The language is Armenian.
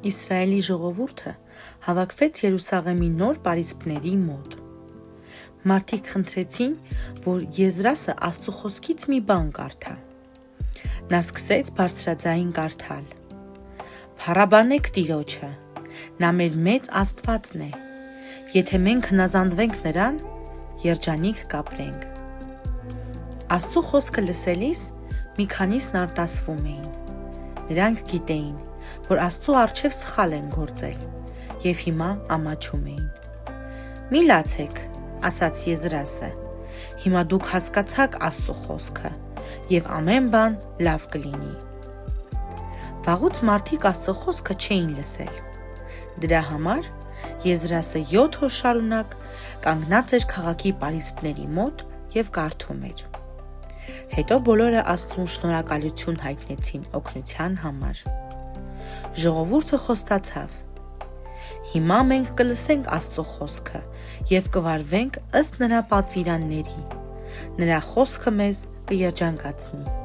Իսրայելի ժողովուրդը հավաքվեց Երուսաղեմի նոր պարիսպների մոտ։ Մարդիկ խնդրեցին, որ Եզրասը Աստծո խոսքից մի բան կարդա։ Նա սկսեց բարձրաձայն կարդալ. «Փառաբանեք Տիրոջը, նա մեր մեծ Աստվածն է, եթե մենք հնազանդվենք նրան, երջանիկ կապրենք»։ Աստծո խոսքը լսելիս մի քանիսն արտասվում էին։ Նրանք գիտեին, որ Աստծո առջև սխալ են գործել, և հիմա ամաչում էին։ «Մի լացեք», ասաց Եզրասը, «հիմա դուք հասկացաք Աստծո խոսքը, և ամեն բան լավ կլինի»։ Վաղուց մարդիկ Աստծո խոսքը չէին լսել։ Դրա համար Եզրասը 7 օր շարունակ կանգնած էր քաղաքի պարիսպների մոտ և կարդում էր։ Հետո բոլորը Աստծուն շնորհակալություն հայտնեցին օգնության համար։ Ժողովուրդը խոստացավ. «Հիմա մենք կլսենք Աստծո խոսքը և կվարվենք ըստ նրա պատվիրանների, նրա խոսքը մեզ կերջանկացնի»։